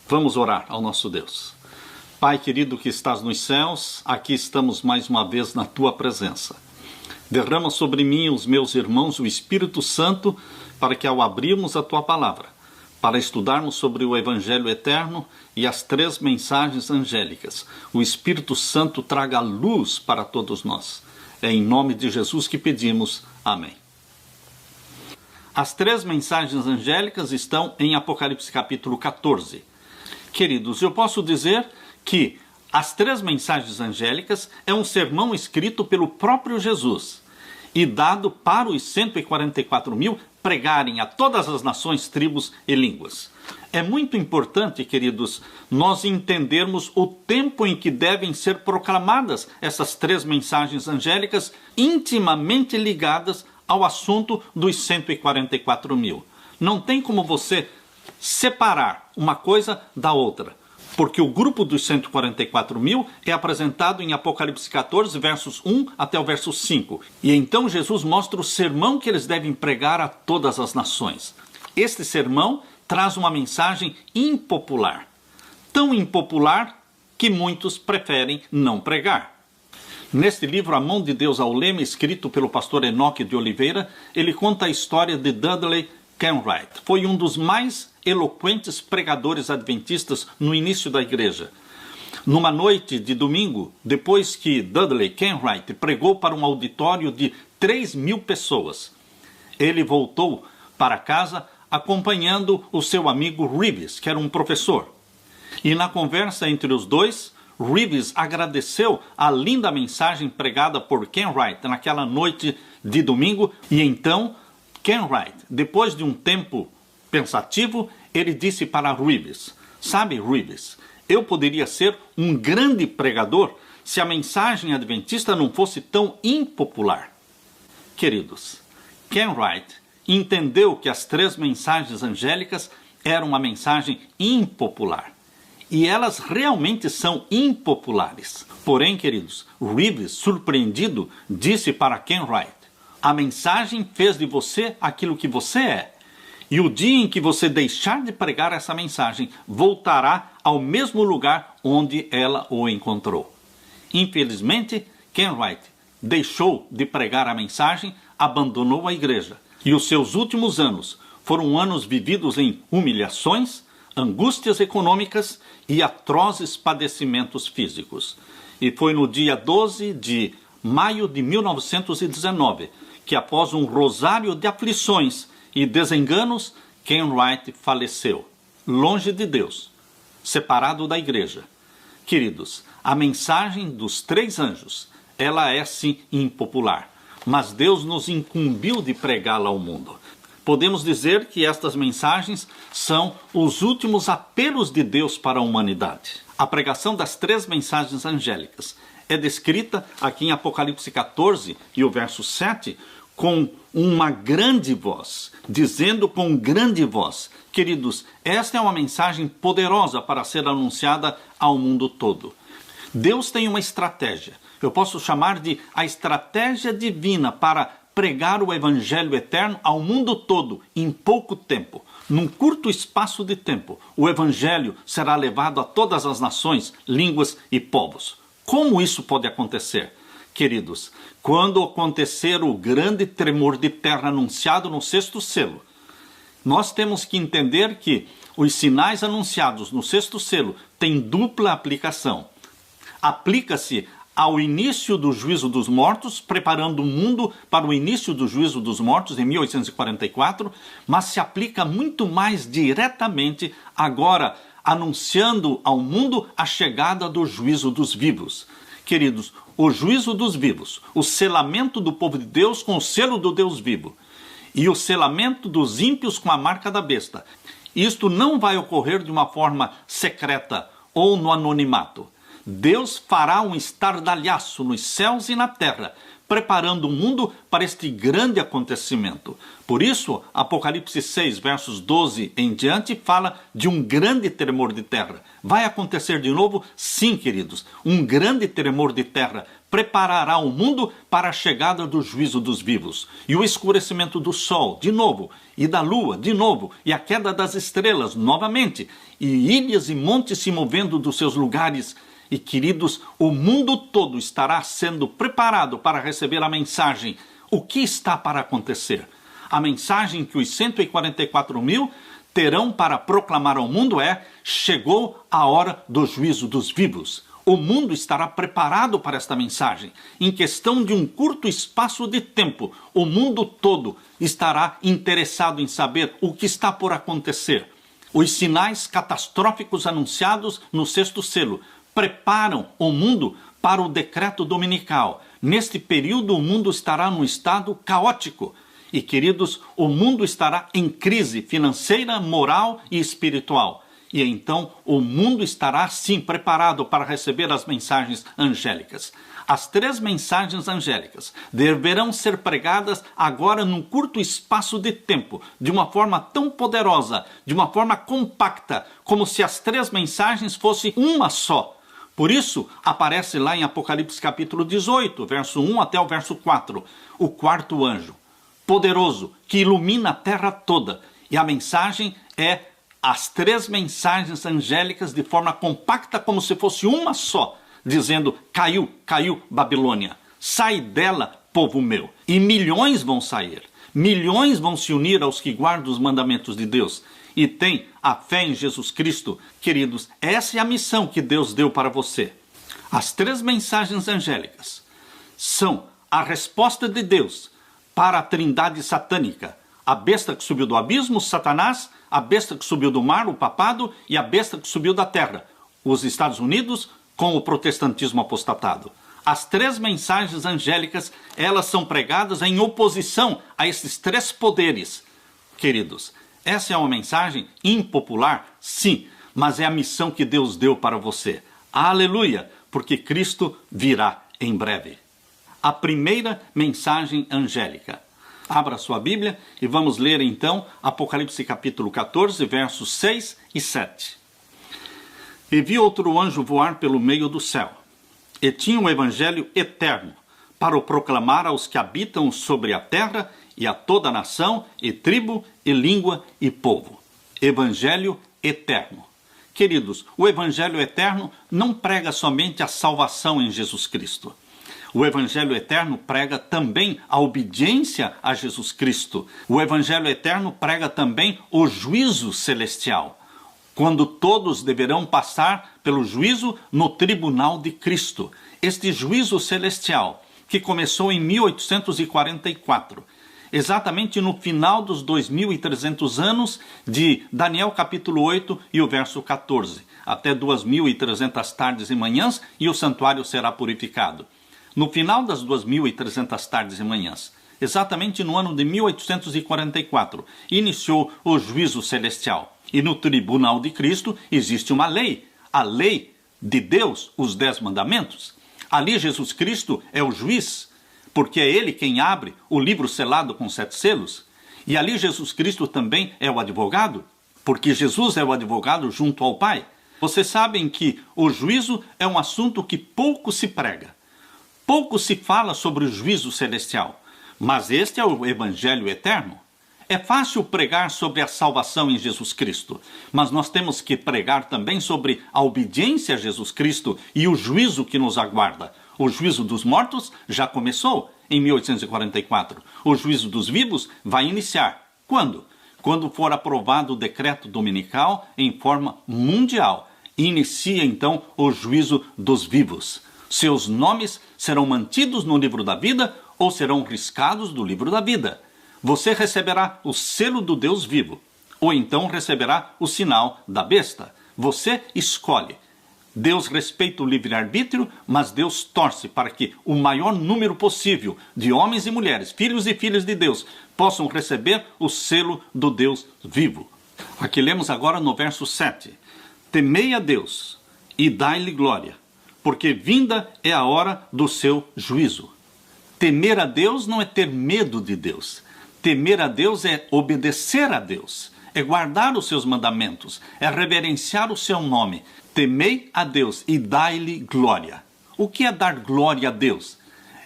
Vamos orar ao nosso Deus. Pai querido que estás nos céus, aqui estamos mais uma vez na Tua presença. Derrama sobre mim e os meus irmãos o Espírito Santo para que ao abrirmos a Tua palavra, para estudarmos sobre o Evangelho eterno e as 3 mensagens angélicas, o Espírito Santo traga luz para todos nós. É em nome de Jesus que pedimos. Amém. As 3 mensagens angélicas estão em Apocalipse capítulo 14. Queridos, eu posso dizer que as 3 mensagens angélicas é um sermão escrito pelo próprio Jesus e dado para os 144.000 pregarem a todas as nações, tribos e línguas. É muito importante, queridos, nós entendermos o tempo em que devem ser proclamadas essas 3 mensagens angélicas intimamente ligadas ao assunto dos 144.000. Não tem como você separar uma coisa da outra, porque o grupo dos 144.000 é apresentado em Apocalipse 14, versos 1 até o verso 5. E então Jesus mostra o sermão que eles devem pregar a todas as nações. Este sermão traz uma mensagem impopular, tão impopular que muitos preferem não pregar. Neste livro, A Mão de Deus ao Leme, escrito pelo pastor Enoque de Oliveira, ele conta a história de Dudley Kenwright. Foi um dos mais eloquentes pregadores adventistas no início da igreja. Numa noite de domingo, depois que Dudley Kenwright pregou para um auditório de 3.000 pessoas, ele voltou para casa acompanhando o seu amigo Reeves, que era um professor. E na conversa entre os dois, Reeves agradeceu a linda mensagem pregada por Kenwright naquela noite de domingo. E então Kenwright, depois de um tempo pensativo, ele disse para Reeves: sabe, Reeves, eu poderia ser um grande pregador se a mensagem adventista não fosse tão impopular. Queridos, Kenwright entendeu que as 3 mensagens angélicas eram uma mensagem impopular. E elas realmente são impopulares. Porém, queridos, Reeves, surpreendido, disse para Kenwright: a mensagem fez de você aquilo que você é. E o dia em que você deixar de pregar essa mensagem, voltará ao mesmo lugar onde ela o encontrou. Infelizmente, Kenwright deixou de pregar a mensagem, abandonou a igreja. E os seus últimos anos foram anos vividos em humilhações, angústias econômicas e atrozes padecimentos físicos. E foi no dia 12 de maio de 1919 que, após um rosário de aflições e desenganos, Kenwright faleceu, longe de Deus, separado da igreja. Queridos, a mensagem dos 3 anjos, ela é sim impopular, mas Deus nos incumbiu de pregá-la ao mundo. Podemos dizer que estas mensagens são os últimos apelos de Deus para a humanidade. A pregação das 3 mensagens angélicas é descrita aqui em Apocalipse 14 e o verso 7 com uma grande voz, dizendo com grande voz. Queridos, esta é uma mensagem poderosa para ser anunciada ao mundo todo. Deus tem uma estratégia, eu posso chamar de a estratégia divina para pregar o Evangelho eterno ao mundo todo em pouco tempo. Num curto espaço de tempo, o Evangelho será levado a todas as nações, línguas e povos. Como isso pode acontecer? Queridos, quando acontecer o grande tremor de terra anunciado no 6º selo, nós temos que entender que os sinais anunciados no 6º selo têm dupla aplicação. Aplica-se ao início do juízo dos mortos, preparando o mundo para o início do juízo dos mortos em 1844, mas se aplica muito mais diretamente agora, anunciando ao mundo a chegada do juízo dos vivos. Queridos, o juízo dos vivos, o selamento do povo de Deus com o selo do Deus vivo e o selamento dos ímpios com a marca da besta. Isto não vai ocorrer de uma forma secreta ou no anonimato. Deus fará um estardalhaço nos céus e na terra, preparando o mundo para este grande acontecimento. Por isso, Apocalipse 6, versos 12 em diante, fala de um grande tremor de terra. Vai acontecer de novo? Sim, queridos. Um grande tremor de terra preparará o mundo para a chegada do juízo dos vivos. E o escurecimento do sol, de novo, e da lua, de novo, e a queda das estrelas, novamente, e ilhas e montes se movendo dos seus lugares. E, queridos, o mundo todo estará sendo preparado para receber a mensagem. O que está para acontecer? A mensagem que os 144 mil terão para proclamar ao mundo é: chegou a hora do juízo dos vivos. O mundo estará preparado para esta mensagem. Em questão de um curto espaço de tempo, o mundo todo estará interessado em saber o que está por acontecer. Os sinais catastróficos anunciados no sexto selo preparam o mundo para o decreto dominical. Neste período, o mundo estará num estado caótico. E, queridos, o mundo estará em crise financeira, moral e espiritual. E então o mundo estará, sim, preparado para receber as mensagens angélicas. As 3 mensagens angélicas deverão ser pregadas agora num curto espaço de tempo, de uma forma tão poderosa, de uma forma compacta, como se as 3 mensagens fossem uma só. Por isso, aparece lá em Apocalipse capítulo 18, verso 1 até o verso 4, o 4º anjo, poderoso, que ilumina a terra toda. E a mensagem é as 3 mensagens angélicas de forma compacta, como se fosse uma só, dizendo: caiu, caiu Babilônia, sai dela, povo meu. E milhões vão sair, milhões vão se unir aos que guardam os mandamentos de Deus e têm a fé em Jesus Cristo. Queridos, essa é a missão que Deus deu para você. As 3 mensagens angélicas são a resposta de Deus para a trindade satânica: a besta que subiu do abismo, Satanás; a besta que subiu do mar, o papado; e a besta que subiu da terra, os Estados Unidos, com o protestantismo apostatado. As 3 mensagens angélicas, elas são pregadas em oposição a esses 3 poderes. Queridos, essa é uma mensagem impopular? Sim, mas é a missão que Deus deu para você. Aleluia, porque Cristo virá em breve. A primeira mensagem angélica. Abra sua Bíblia e vamos ler então Apocalipse capítulo 14, versos 6 e 7. E vi outro anjo voar pelo meio do céu, e tinha um evangelho eterno, para o proclamar aos que habitam sobre a terra, e a toda nação, e tribo, e língua, e povo. Evangelho eterno. Queridos, o evangelho eterno não prega somente a salvação em Jesus Cristo. O Evangelho Eterno prega também a obediência a Jesus Cristo. O Evangelho Eterno prega também o juízo celestial, quando todos deverão passar pelo juízo no tribunal de Cristo. Este juízo celestial, que começou em 1844, exatamente no final dos 2.300 anos de Daniel capítulo 8 e o verso 14, até 2.300 tardes e manhãs, e o santuário será purificado. No final das 2.300 tardes e manhãs, exatamente no ano de 1844, iniciou o juízo celestial. E no tribunal de Cristo existe uma lei, a lei de Deus, os 10 mandamentos. Ali Jesus Cristo é o juiz, porque é ele quem abre o livro selado com 7 selos. E ali Jesus Cristo também é o advogado, porque Jesus é o advogado junto ao Pai. Vocês sabem que o juízo é um assunto que pouco se prega. Pouco se fala sobre o juízo celestial, mas este é o Evangelho eterno. É fácil pregar sobre a salvação em Jesus Cristo, mas nós temos que pregar também sobre a obediência a Jesus Cristo e o juízo que nos aguarda. O juízo dos mortos já começou em 1844. O juízo dos vivos vai iniciar. Quando? Quando for aprovado o decreto dominical em forma mundial. Inicia então o juízo dos vivos. Seus nomes serão mantidos no livro da vida ou serão riscados do livro da vida. Você receberá o selo do Deus vivo, ou então receberá o sinal da besta. Você escolhe. Deus respeita o livre-arbítrio, mas Deus torce para que o maior número possível de homens e mulheres, filhos e filhas de Deus, possam receber o selo do Deus vivo. Aqui lemos agora no verso 7. Temei a Deus e dai-lhe glória, porque vinda é a hora do seu juízo. Temer a Deus não é ter medo de Deus. Temer a Deus é obedecer a Deus, é guardar os seus mandamentos, é reverenciar o seu nome. Temei a Deus e dai-lhe glória. O que é dar glória a Deus?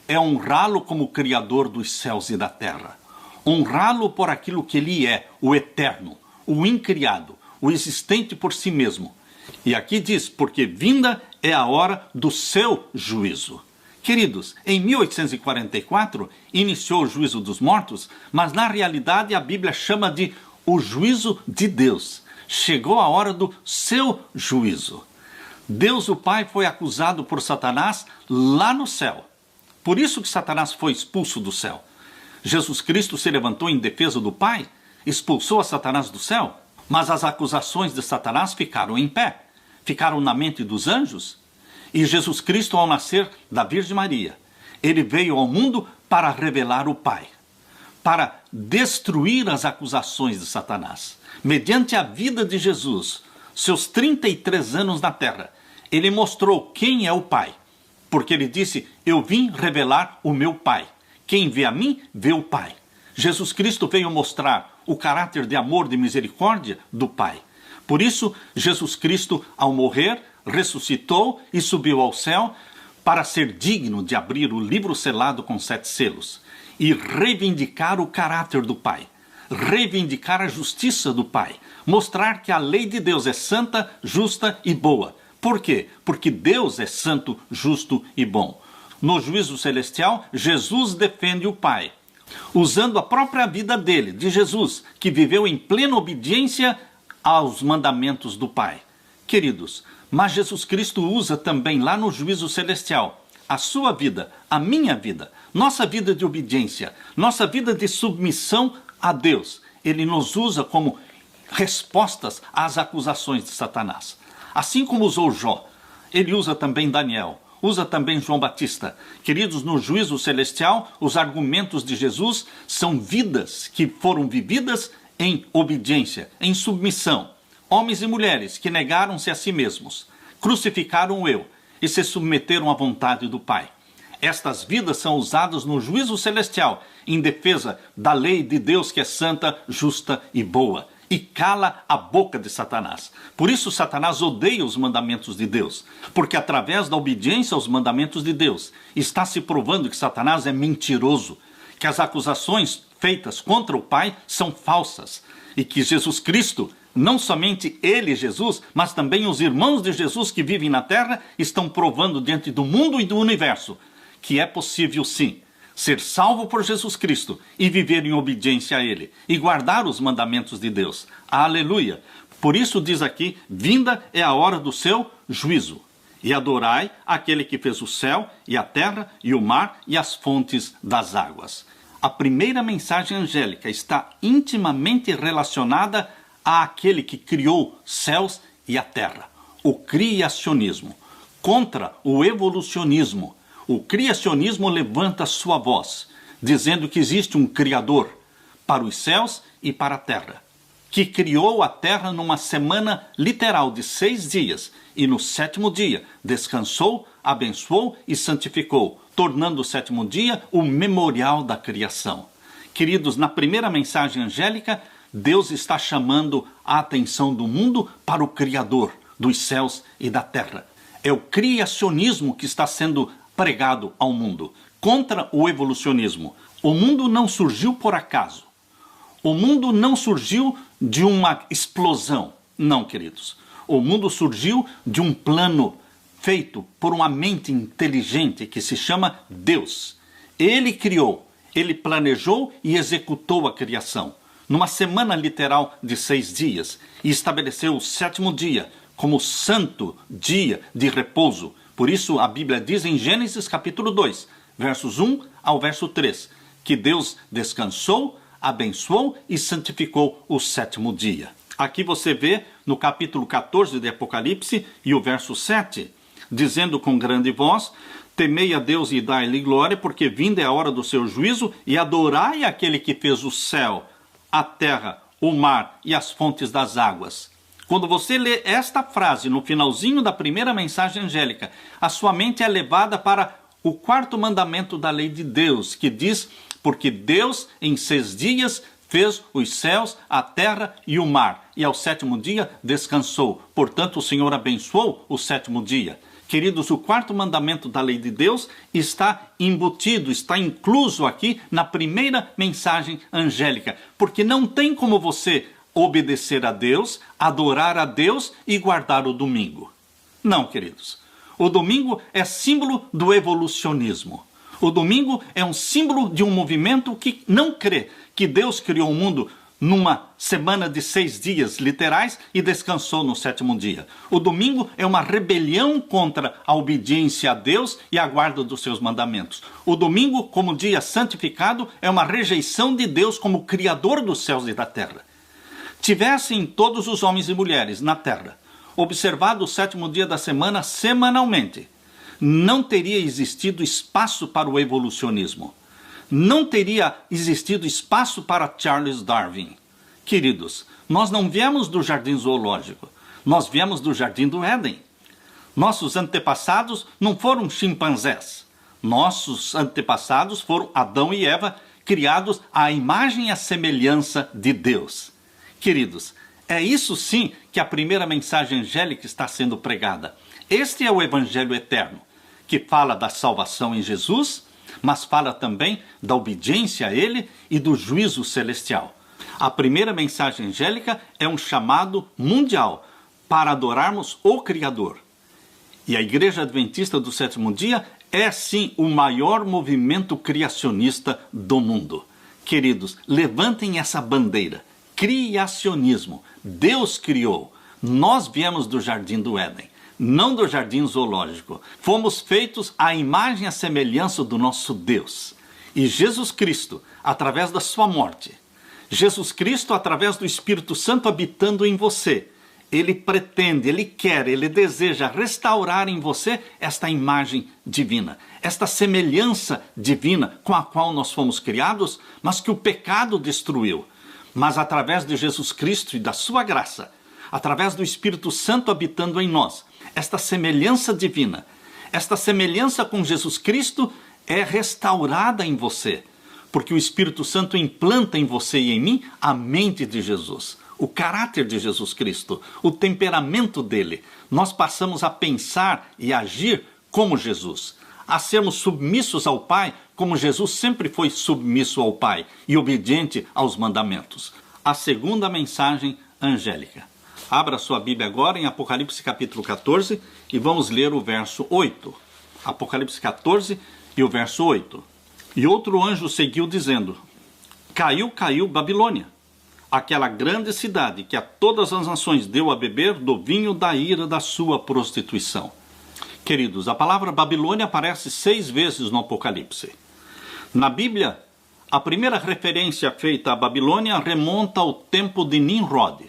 É honrá-lo como Criador dos céus e da terra. Honrá-lo por aquilo que ele é, o eterno, o incriado, o existente por si mesmo. E aqui diz, porque vinda é a hora do seu juízo. Queridos, em 1844 iniciou o juízo dos mortos, mas na realidade a Bíblia chama de o juízo de Deus. Chegou a hora do seu juízo. Deus o Pai foi acusado por Satanás lá no céu. Por isso que Satanás foi expulso do céu. Jesus Cristo se levantou em defesa do Pai, expulsou a Satanás do céu, mas as acusações de Satanás ficaram em pé, ficaram na mente dos anjos. E Jesus Cristo, ao nascer da Virgem Maria, ele veio ao mundo para revelar o Pai, para destruir as acusações de Satanás. Mediante a vida de Jesus, seus 33 anos na terra, ele mostrou quem é o Pai, porque ele disse, eu vim revelar o meu Pai. Quem vê a mim, vê o Pai. Jesus Cristo veio mostrar o caráter de amor, de misericórdia do Pai. Por isso, Jesus Cristo, ao morrer, ressuscitou e subiu ao céu para ser digno de abrir o livro selado com 7 selos e reivindicar o caráter do Pai, reivindicar a justiça do Pai, mostrar que a lei de Deus é santa, justa e boa. Por quê? Porque Deus é santo, justo e bom. No juízo celestial, Jesus defende o Pai, usando a própria vida dele, de Jesus, que viveu em plena obediência aos mandamentos do Pai. Queridos, mas Jesus Cristo usa também lá no juízo celestial a sua vida, a minha vida, nossa vida de obediência, nossa vida de submissão a Deus. Ele nos usa como respostas às acusações de Satanás. Assim como usou Jó, ele usa também Daniel, usa também João Batista. Queridos, no juízo celestial, os argumentos de Jesus são vidas que foram vividas em obediência, em submissão. Homens e mulheres que negaram-se a si mesmos, crucificaram o eu e se submeteram à vontade do Pai. Estas vidas são usadas no juízo celestial em defesa da lei de Deus que é santa, justa e boa, e cala a boca de Satanás. Por isso Satanás odeia os mandamentos de Deus, porque através da obediência aos mandamentos de Deus está se provando que Satanás é mentiroso, que as acusações feitas contra o Pai são falsas e que Jesus Cristo, não somente ele, Jesus, mas também os irmãos de Jesus que vivem na terra estão provando diante do mundo e do universo que é possível sim ser salvo por Jesus Cristo e viver em obediência a ele e guardar os mandamentos de Deus. Aleluia! Por isso diz aqui, vinda é a hora do seu juízo. E adorai aquele que fez o céu e a terra e o mar e as fontes das águas. A primeira mensagem angélica está intimamente relacionada àquele que criou céus e a terra. O criacionismo. Contra o evolucionismo. O criacionismo levanta sua voz, dizendo que existe um Criador para os céus e para a terra, que criou a terra numa semana literal de 6 dias, e no 7º dia descansou, abençoou e santificou, tornando o 7º dia o memorial da criação. Queridos, na primeira mensagem angélica, Deus está chamando a atenção do mundo para o Criador dos céus e da terra. É o criacionismo que está sendo pregado ao mundo, contra o evolucionismo. O mundo não surgiu por acaso. O mundo não surgiu de uma explosão. Não, queridos. O mundo surgiu de um plano feito por uma mente inteligente que se chama Deus. Ele criou, ele planejou e executou a criação numa semana literal de 6 dias e estabeleceu o 7º dia como santo dia de repouso. Por isso a Bíblia diz em Gênesis capítulo 2, versos 1 ao verso 3, que Deus descansou, abençoou e santificou o 7º dia. Aqui você vê no capítulo 14 de Apocalipse e o verso 7, dizendo com grande voz, temei a Deus e dai-lhe glória, porque vinda é a hora do seu juízo, e adorai aquele que fez o céu, a terra, o mar e as fontes das águas. Quando você lê esta frase no finalzinho da primeira mensagem angélica, a sua mente é levada para o quarto mandamento da lei de Deus, que diz: porque Deus em 6 dias fez os céus, a terra e o mar, e ao 7º dia descansou. Portanto, o Senhor abençoou o 7º dia. Queridos, o quarto mandamento da lei de Deus está embutido, está incluso aqui na primeira mensagem angélica, porque não tem como você obedecer a Deus, adorar a Deus e guardar o domingo. Não, queridos. O domingo é símbolo do evolucionismo. O domingo é um símbolo de um movimento que não crê que Deus criou o mundo numa semana de 6 dias literais e descansou no 7º dia. O domingo é uma rebelião contra a obediência a Deus e a guarda dos seus mandamentos. O domingo, como dia santificado, é uma rejeição de Deus como Criador dos céus e da terra. Tivessem todos os homens e mulheres na terra observado o 7º dia da semana semanalmente, não teria existido espaço para o evolucionismo. Não teria existido espaço para Charles Darwin. Queridos, nós não viemos do jardim zoológico, nós viemos do jardim do Éden. Nossos antepassados não foram chimpanzés. Nossos antepassados foram Adão e Eva, criados à imagem e à semelhança de Deus. Queridos, é isso sim que a primeira mensagem angélica está sendo pregada. Este é o Evangelho eterno, que fala da salvação em Jesus, mas fala também da obediência a Ele e do juízo celestial. A primeira mensagem angélica é um chamado mundial para adorarmos o Criador. E a Igreja Adventista do 7º dia é sim o maior movimento criacionista do mundo. Queridos, levantem essa bandeira. Criacionismo. Deus criou. Nós viemos do jardim do Éden, não do jardim zoológico. Fomos feitos à imagem e à semelhança do nosso Deus. E Jesus Cristo, através da sua morte, Jesus Cristo, através do Espírito Santo habitando em você, Ele pretende, Ele quer, Ele deseja restaurar em você esta imagem divina, esta semelhança divina com a qual nós fomos criados, mas que o pecado destruiu. Mas através de Jesus Cristo e da sua graça, através do Espírito Santo habitando em nós, esta semelhança divina, esta semelhança com Jesus Cristo é restaurada em você, porque o Espírito Santo implanta em você e em mim a mente de Jesus, o caráter de Jesus Cristo, o temperamento dele. Nós passamos a pensar e agir como Jesus, a sermos submissos ao Pai, como Jesus sempre foi submisso ao Pai e obediente aos mandamentos. A segunda mensagem angélica. Abra sua Bíblia agora em Apocalipse capítulo 14 e vamos ler o verso 8. Apocalipse 14 e o verso 8. E outro anjo seguiu dizendo: Caiu, caiu Babilônia, aquela grande cidade que a todas as nações deu a beber do vinho da ira da sua prostituição. Queridos, a palavra Babilônia aparece 6 vezes no Apocalipse. Na Bíblia, a primeira referência feita à Babilônia remonta ao tempo de Nimrod.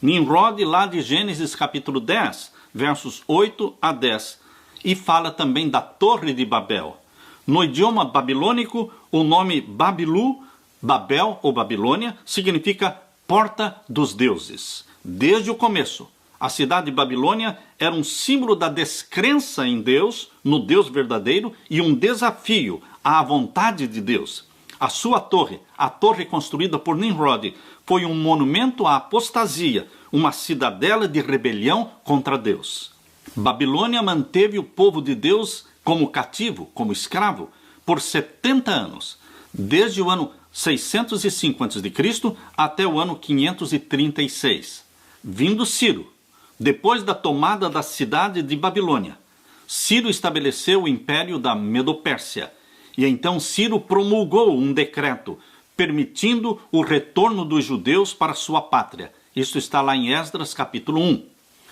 Nimrod, lá de Gênesis capítulo 10, versos 8 a 10, e fala também da Torre de Babel. No idioma babilônico, o nome Babilu, Babel ou Babilônia, significa porta dos deuses. Desde o começo, a cidade de Babilônia era um símbolo da descrença em Deus, no Deus verdadeiro, e um desafio à vontade de Deus. A sua torre, a torre construída por Nimrod, foi um monumento à apostasia, uma cidadela de rebelião contra Deus. Babilônia manteve o povo de Deus como cativo, como escravo, por 70 anos, desde o ano 605 a.C. até o ano 536. Vindo Ciro, depois da tomada da cidade de Babilônia, Ciro estabeleceu o império da Medopérsia, e então Ciro promulgou um decreto permitindo o retorno dos judeus para sua pátria. Isso está lá em Esdras capítulo 1.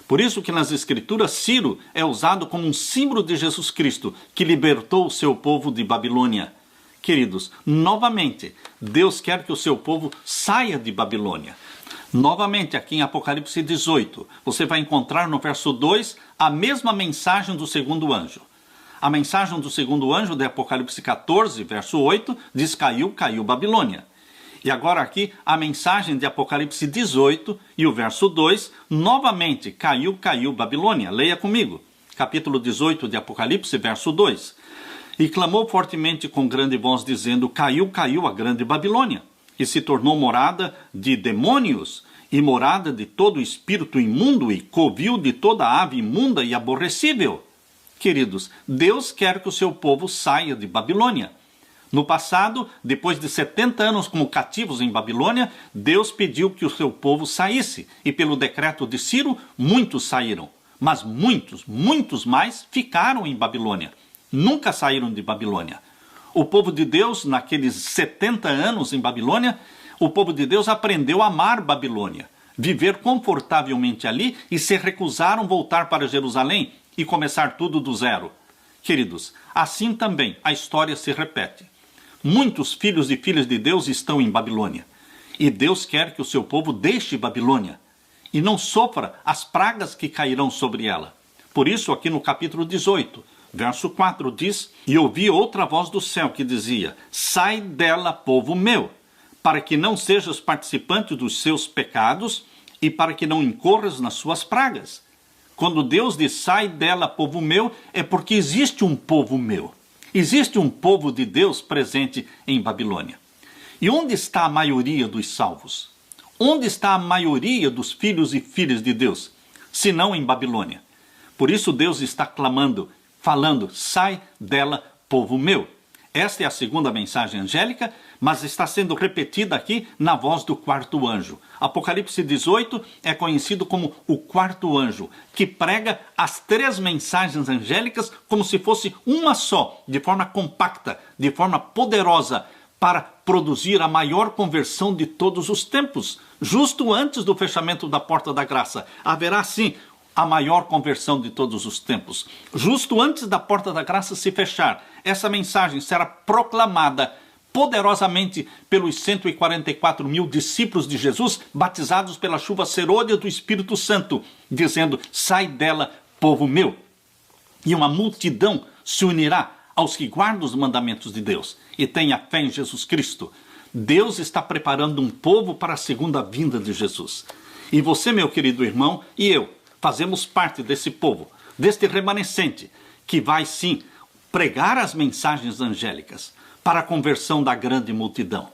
Por isso que nas Escrituras Ciro é usado como um símbolo de Jesus Cristo, que libertou o seu povo de Babilônia. Queridos, novamente, Deus quer que o seu povo saia de Babilônia. Novamente, aqui em Apocalipse 18, você vai encontrar no verso 2 a mesma mensagem do segundo anjo. A mensagem do segundo anjo de Apocalipse 14, verso 8, diz: Caiu, caiu Babilônia. E agora aqui a mensagem de Apocalipse 18 e o verso 2, novamente, caiu, caiu Babilônia. Leia comigo, capítulo 18 de Apocalipse, verso 2. E clamou fortemente com grande voz, dizendo, caiu, caiu a grande Babilônia, e se tornou morada de demônios, e morada de todo espírito imundo, e covil de toda ave imunda e aborrecível. Queridos, Deus quer que o seu povo saia de Babilônia. No passado, depois de 70 anos como cativos em Babilônia, Deus pediu que o seu povo saísse, e pelo decreto de Ciro, muitos saíram. Mas muitos, muitos mais ficaram em Babilônia. Nunca saíram de Babilônia. O povo de Deus, naqueles 70 anos em Babilônia, o povo de Deus aprendeu a amar Babilônia, viver confortavelmente ali e se recusaram voltar para Jerusalém e começar tudo do zero. Queridos, assim também a história se repete. Muitos filhos e filhas de Deus estão em Babilônia. E Deus quer que o seu povo deixe Babilônia e não sofra as pragas que cairão sobre ela. Por isso, aqui no capítulo 18, verso 4 diz, e ouvi outra voz do céu que dizia, sai dela, povo meu, para que não sejas participante dos seus pecados e para que não incorras nas suas pragas. Quando Deus diz, sai dela, povo meu, é porque existe um povo meu. Existe um povo de Deus presente em Babilônia. E onde está a maioria dos salvos? Onde está a maioria dos filhos e filhas de Deus? Se não em Babilônia. Por isso Deus está clamando, falando, sai dela, povo meu. Esta é a segunda mensagem angélica, mas está sendo repetida aqui na voz do quarto anjo. Apocalipse 18 é conhecido como o quarto anjo, que prega as três mensagens angélicas como se fosse uma só, de forma compacta, de forma poderosa, para produzir a maior conversão de todos os tempos. Justo antes do fechamento da porta da graça, haverá sim a maior conversão de todos os tempos. Justo antes da porta da graça se fechar, essa mensagem será proclamada poderosamente pelos 144 mil discípulos de Jesus, batizados pela chuva serôdia do Espírito Santo, dizendo, sai dela, povo meu. E uma multidão se unirá aos que guardam os mandamentos de Deus e têm a fé em Jesus Cristo. Deus está preparando um povo para a segunda vinda de Jesus. E você, meu querido irmão, e eu, fazemos parte desse povo, deste remanescente, que vai sim pregar as mensagens angélicas para a conversão da grande multidão.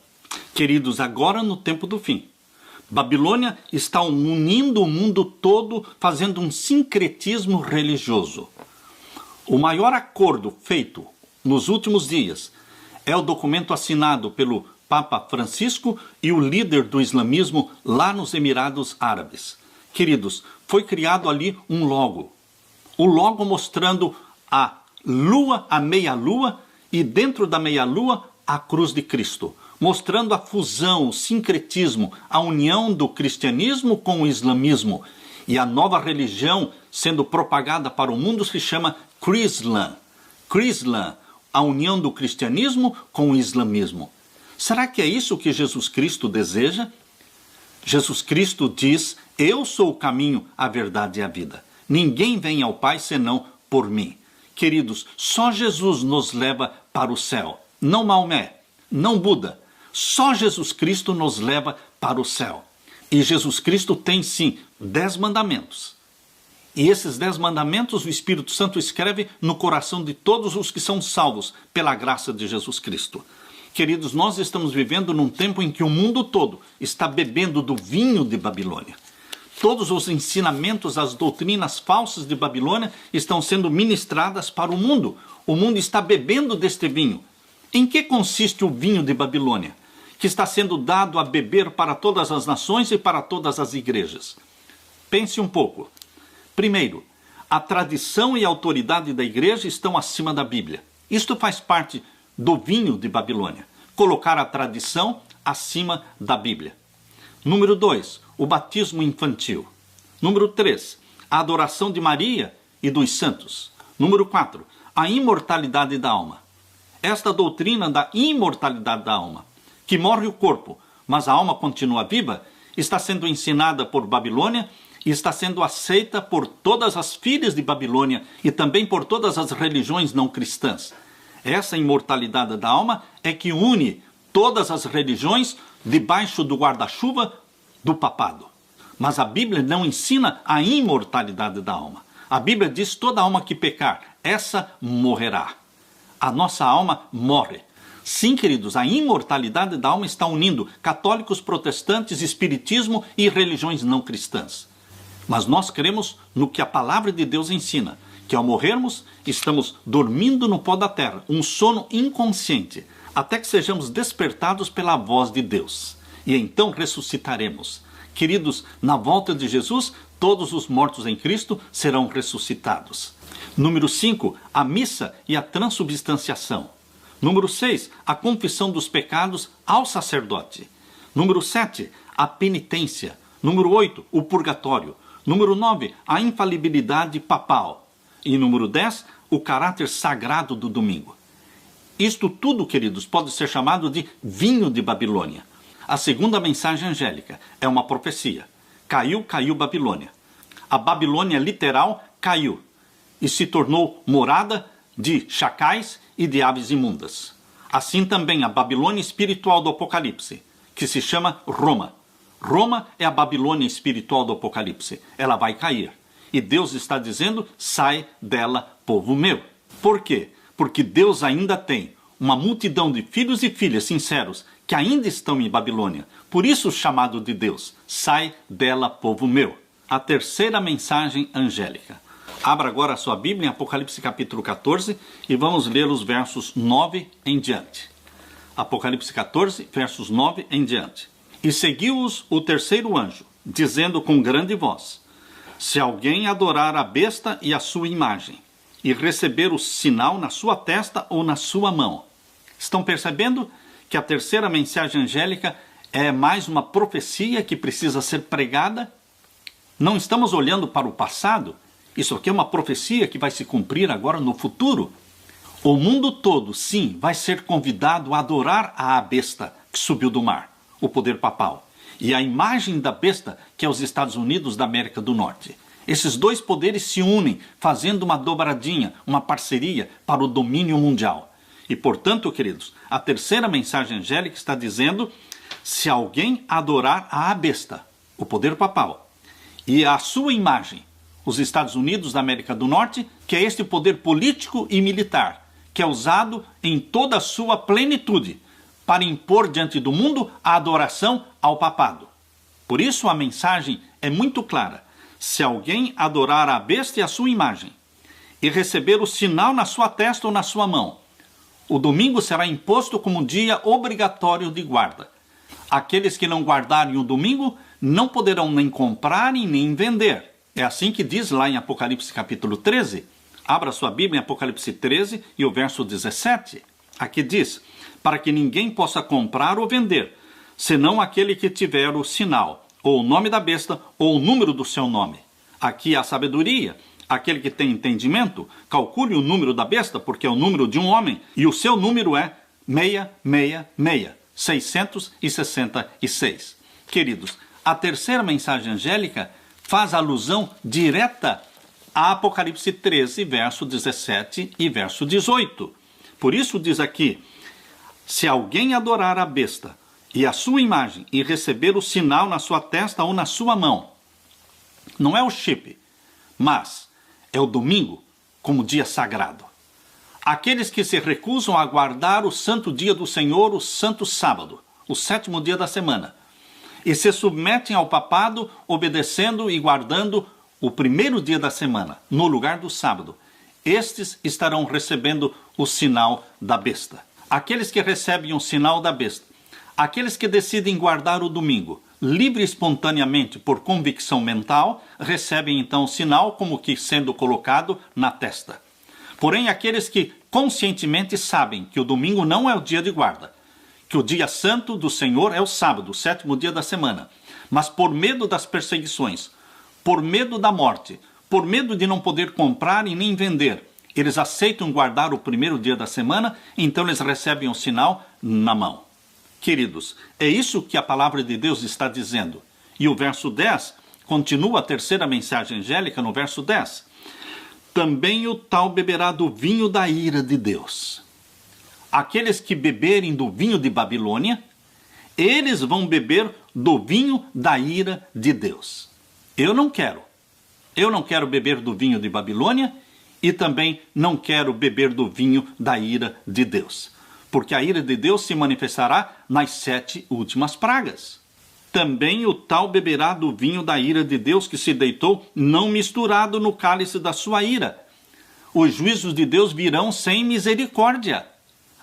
Queridos, agora no tempo do fim, Babilônia está unindo o mundo todo, fazendo um sincretismo religioso. O maior acordo feito nos últimos dias é o documento assinado pelo Papa Francisco e o líder do islamismo lá nos Emirados Árabes. Queridos, foi criado ali um logo. O logo mostrando a lua, a meia-lua, e dentro da meia-lua, a cruz de Cristo. Mostrando a fusão, o sincretismo, a união do cristianismo com o islamismo. E a nova religião sendo propagada para o mundo se chama Chrislam. Chrislam, a união do cristianismo com o islamismo. Será que é isso que Jesus Cristo deseja? Jesus Cristo diz, eu sou o caminho, a verdade e a vida. Ninguém vem ao Pai senão por mim. Queridos, só Jesus nos leva para o céu. Não Maomé, não Buda. Só Jesus Cristo nos leva para o céu. E Jesus Cristo tem sim 10 mandamentos. E esses 10 mandamentos o Espírito Santo escreve no coração de todos os que são salvos pela graça de Jesus Cristo. Queridos, nós estamos vivendo num tempo em que o mundo todo está bebendo do vinho de Babilônia. Todos os ensinamentos, as doutrinas falsas de Babilônia estão sendo ministradas para o mundo. O mundo está bebendo deste vinho. Em que consiste o vinho de Babilônia, que está sendo dado a beber para todas as nações e para todas as igrejas? Pense um pouco. Primeiro, a tradição e a autoridade da igreja estão acima da Bíblia. Isto faz parte do vinho de Babilônia. Colocar a tradição acima da Bíblia. Número 2, o batismo infantil. Número 3, a adoração de Maria e dos santos. Número 4, a imortalidade da alma. Esta doutrina da imortalidade da alma, que morre o corpo, mas a alma continua viva, está sendo ensinada por Babilônia e está sendo aceita por todas as filhas de Babilônia e também por todas as religiões não cristãs. Essa imortalidade da alma é que une todas as religiões, debaixo do guarda-chuva do papado. Mas a Bíblia não ensina a imortalidade da alma. A Bíblia diz: toda alma que pecar, essa morrerá. A nossa alma morre. Sim, queridos, a imortalidade da alma está unindo católicos, protestantes, espiritismo e religiões não cristãs. Mas nós cremos no que a palavra de Deus ensina, que ao morrermos, estamos dormindo no pó da terra, um sono inconsciente, até que sejamos despertados pela voz de Deus. E então ressuscitaremos. Queridos, na volta de Jesus, todos os mortos em Cristo serão ressuscitados. Número 5, a missa e a transubstanciação. Número 6, a confissão dos pecados ao sacerdote. Número 7, a penitência. Número 8, o purgatório. Número 9, a infalibilidade papal. E número 10, o caráter sagrado do domingo. Isto tudo, queridos, pode ser chamado de vinho de Babilônia. A segunda mensagem angélica é uma profecia. Caiu, caiu Babilônia. A Babilônia literal caiu e se tornou morada de chacais e de aves imundas. Assim também a Babilônia espiritual do Apocalipse, que se chama Roma. Roma é a Babilônia espiritual do Apocalipse. Ela vai cair. E Deus está dizendo: sai dela, povo meu. Por quê? Porque Deus ainda tem uma multidão de filhos e filhas sinceros que ainda estão em Babilônia. Por isso o chamado de Deus: sai dela, povo meu. A terceira mensagem angélica. Abra agora a sua Bíblia em Apocalipse capítulo 14 e vamos ler os versos 9 em diante. Apocalipse 14, versos 9 em diante. E seguiu-os o terceiro anjo, dizendo com grande voz: se alguém adorar a besta e a sua imagem, e receber o sinal na sua testa ou na sua mão. Estão percebendo que a terceira mensagem angélica é mais uma profecia que precisa ser pregada? Não estamos olhando para o passado. Isso aqui é uma profecia que vai se cumprir agora no futuro. O mundo todo, sim, vai ser convidado a adorar a besta que subiu do mar, o poder papal, e a imagem da besta, que é os Estados Unidos da América do Norte. Esses dois poderes se unem, fazendo uma dobradinha, uma parceria para o domínio mundial. E, portanto, queridos, a terceira mensagem angélica está dizendo: se alguém adorar a besta, o poder papal, e a sua imagem, os Estados Unidos da América do Norte, que é este poder político e militar, que é usado em toda a sua plenitude para impor diante do mundo a adoração ao papado. Por isso a mensagem é muito clara: se alguém adorar a besta e a sua imagem, e receber o sinal na sua testa ou na sua mão, o domingo será imposto como dia obrigatório de guarda. Aqueles que não guardarem o domingo não poderão nem comprar e nem vender. É assim que diz lá em Apocalipse capítulo 13. Abra sua Bíblia em Apocalipse 13 e o verso 17. Aqui diz: para que ninguém possa comprar ou vender, senão aquele que tiver o sinal, ou o nome da besta, ou o número do seu nome. Aqui há sabedoria. Aquele que tem entendimento, calcule o número da besta, porque é o número de um homem, e o seu número é 666, 666. Queridos, a terceira mensagem angélica faz alusão direta a Apocalipse 13, verso 17 e verso 18. Por isso diz aqui: se alguém adorar a besta e a sua imagem e receber o sinal na sua testa ou na sua mão, não é o chip, mas é o domingo como dia sagrado. Aqueles que se recusam a guardar o santo dia do Senhor, o santo sábado, o sétimo dia da semana, e se submetem ao papado, obedecendo e guardando o primeiro dia da semana, no lugar do sábado, estes estarão recebendo o sinal da besta. Aqueles que recebem o sinal da besta, aqueles que decidem guardar o domingo, livre e espontaneamente por convicção mental, recebem então o sinal como que sendo colocado na testa. Porém, aqueles que conscientemente sabem que o domingo não é o dia de guarda, que o dia santo do Senhor é o sábado, o sétimo dia da semana, mas por medo das perseguições, por medo da morte, por medo de não poder comprar e nem vender, eles aceitam guardar o primeiro dia da semana, então eles recebem o sinal na mão. Queridos, é isso que a palavra de Deus está dizendo. E o verso 10 continua a terceira mensagem angélica no verso 10. Também o tal beberá do vinho da ira de Deus. Aqueles que beberem do vinho de Babilônia, Eles vão beber do vinho da ira de Deus. Eu não quero. Eu não quero beber do vinho de Babilônia e também não quero beber do vinho da ira de Deus. Porque a ira de Deus se manifestará nas 7 últimas pragas. Também o tal beberá do vinho da ira de Deus que se deitou, não misturado no cálice da sua ira. Os juízos de Deus virão sem misericórdia.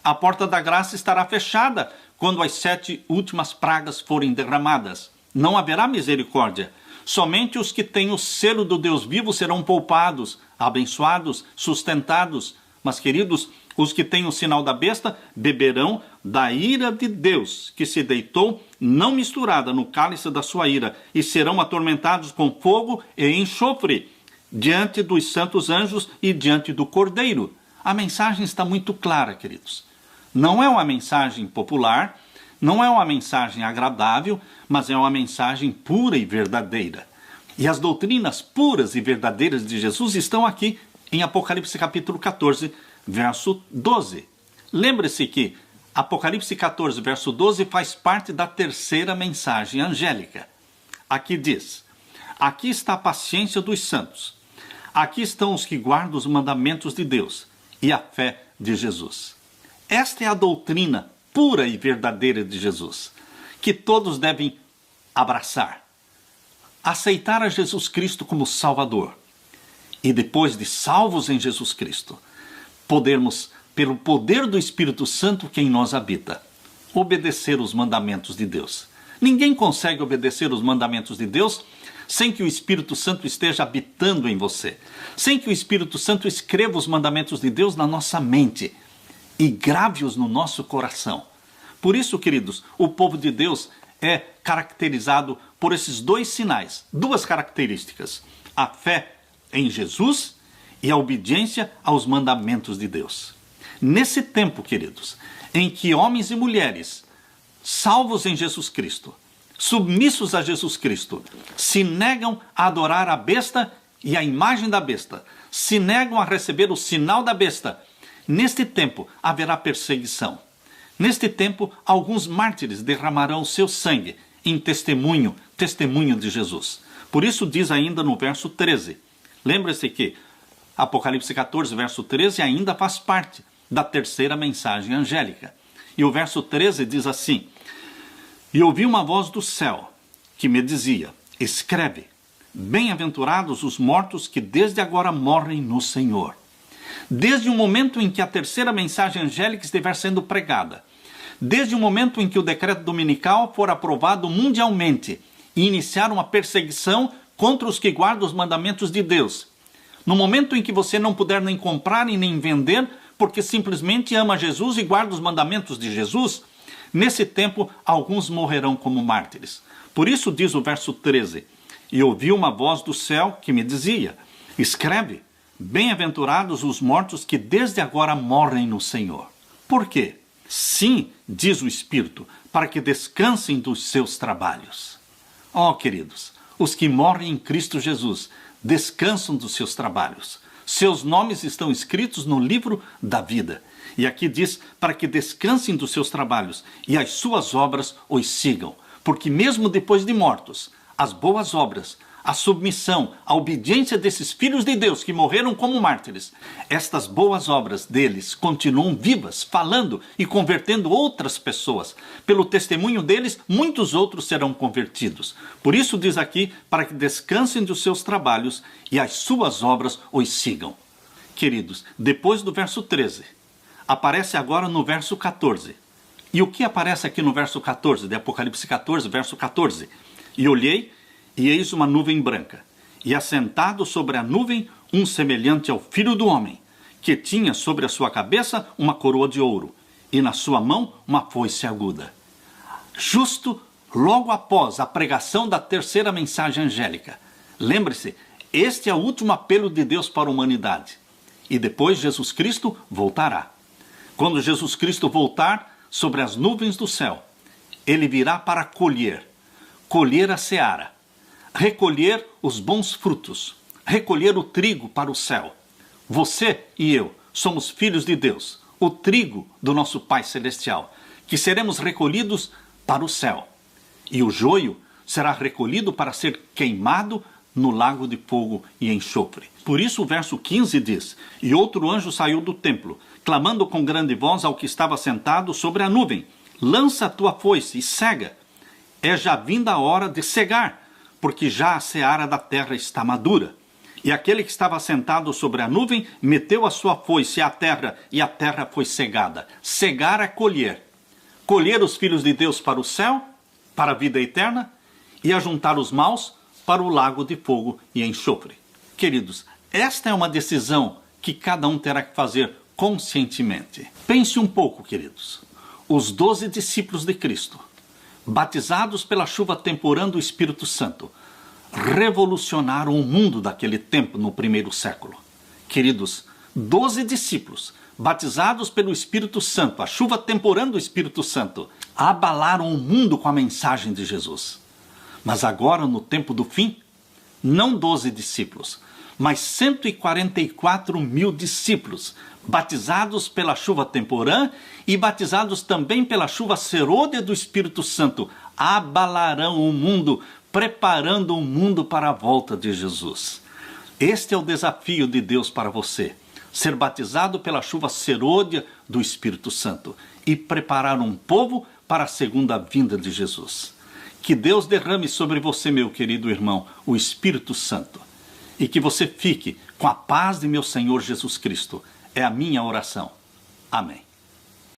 A porta da graça estará fechada quando as 7 últimas pragas forem derramadas. Não haverá misericórdia. Somente os que têm o selo do Deus vivo serão poupados, abençoados, sustentados. Mas, queridos, os que têm o sinal da besta beberão da ira de Deus, que se deitou, não misturada no cálice da sua ira, e serão atormentados com fogo e enxofre, diante dos santos anjos e diante do Cordeiro. A mensagem está muito clara, queridos. Não é uma mensagem popular, não é uma mensagem agradável, mas é uma mensagem pura e verdadeira. E as doutrinas puras e verdadeiras de Jesus estão aqui em Apocalipse capítulo 14, verso 12. Lembre-se que Apocalipse 14, verso 12 faz parte da terceira mensagem angélica. Aqui diz: aqui está a paciência dos santos. Aqui estão os que guardam os mandamentos de Deus e a fé de Jesus. Esta é a doutrina pura e verdadeira de Jesus, que todos devem abraçar. Aceitar a Jesus Cristo como Salvador. E depois de salvos em Jesus Cristo, podermos, pelo poder do Espírito Santo que em nós habita, obedecer os mandamentos de Deus. Ninguém consegue obedecer os mandamentos de Deus sem que o Espírito Santo esteja habitando em você, sem que o Espírito Santo escreva os mandamentos de Deus na nossa mente e grave-os no nosso coração. Por isso, queridos, o povo de Deus é caracterizado por esses 2 sinais, 2 características: a fé em Jesus e a obediência aos mandamentos de Deus. Nesse tempo, queridos, em que homens e mulheres, salvos em Jesus Cristo, submissos a Jesus Cristo, se negam a adorar a besta e a imagem da besta, se negam a receber o sinal da besta, neste tempo haverá perseguição. Neste tempo, alguns mártires derramarão seu sangue em testemunho de Jesus. Por isso diz ainda no verso 13. Lembre-se que Apocalipse 14, verso 13 ainda faz parte da terceira mensagem angélica. E o verso 13 diz assim: e ouvi uma voz do céu que me dizia: escreve, bem-aventurados os mortos que desde agora morrem no Senhor. Desde o momento em que a terceira mensagem angélica estiver sendo pregada, desde o momento em que o decreto dominical for aprovado mundialmente e iniciar uma perseguição contra os que guardam os mandamentos de Deus, no momento em que você não puder nem comprar e nem vender, porque simplesmente ama Jesus e guarda os mandamentos de Jesus, nesse tempo alguns morrerão como mártires. Por isso diz o verso 13: e ouvi uma voz do céu que me dizia: escreve, bem-aventurados os mortos que desde agora morrem no Senhor. Por quê? Sim, diz o Espírito, para que descansem dos seus trabalhos. Ó, queridos, os que morrem em Cristo Jesus descansam dos seus trabalhos. Seus nomes estão escritos no livro da vida. E aqui diz: para que descansem dos seus trabalhos e as suas obras os sigam. Porque mesmo depois de mortos, as boas obras, a submissão, a obediência desses filhos de Deus que morreram como mártires, estas boas obras deles continuam vivas, falando e convertendo outras pessoas. Pelo testemunho deles, muitos outros serão convertidos. Por isso diz aqui: para que descansem dos seus trabalhos e as suas obras os sigam. Queridos, depois do verso 13, aparece agora no verso 14. E o que aparece aqui no verso 14, de Apocalipse 14, verso 14? E olhei, e eis uma nuvem branca, e assentado sobre a nuvem um semelhante ao Filho do Homem, que tinha sobre a sua cabeça uma coroa de ouro, e na sua mão uma foice aguda. Justo logo após a pregação da terceira mensagem angélica. Lembre-se, este é o último apelo de Deus para a humanidade. E depois Jesus Cristo voltará. Quando Jesus Cristo voltar sobre as nuvens do céu, ele virá para colher a seara, recolher os bons frutos, recolher o trigo para o céu. Você e eu somos filhos de Deus, o trigo do nosso Pai Celestial, que seremos recolhidos para o céu, e o joio será recolhido para ser queimado no lago de fogo e enxofre. Por isso o verso 15 diz: E outro anjo saiu do templo, clamando com grande voz ao que estava sentado sobre a nuvem: Lança a tua foice e cega. É já vinda a hora de cegar, porque já a seara da terra está madura. E aquele que estava sentado sobre a nuvem meteu a sua foice à terra, e a terra foi cegada. Cegar é colher. Colher os filhos de Deus para o céu, para a vida eterna, e ajuntar os maus para o lago de fogo e enxofre. Queridos, esta é uma decisão que cada um terá que fazer conscientemente. Pense um pouco, queridos. Os 12 discípulos de Cristo, batizados pela chuva temporã do Espírito Santo, revolucionaram o mundo daquele tempo no primeiro século. Queridos, 12 discípulos, batizados pelo Espírito Santo, a chuva temporã do Espírito Santo, abalaram o mundo com a mensagem de Jesus. Mas agora, no tempo do fim, não 12 discípulos, mas 144 mil discípulos, batizados pela chuva temporã e batizados também pela chuva serôdia do Espírito Santo, abalarão o mundo, preparando o mundo para a volta de Jesus. Este é o desafio de Deus para você: ser batizado pela chuva serôdia do Espírito Santo e preparar um povo para a segunda vinda de Jesus. Que Deus derrame sobre você, meu querido irmão, o Espírito Santo, e que você fique com a paz de meu Senhor Jesus Cristo. É a minha oração. Amém.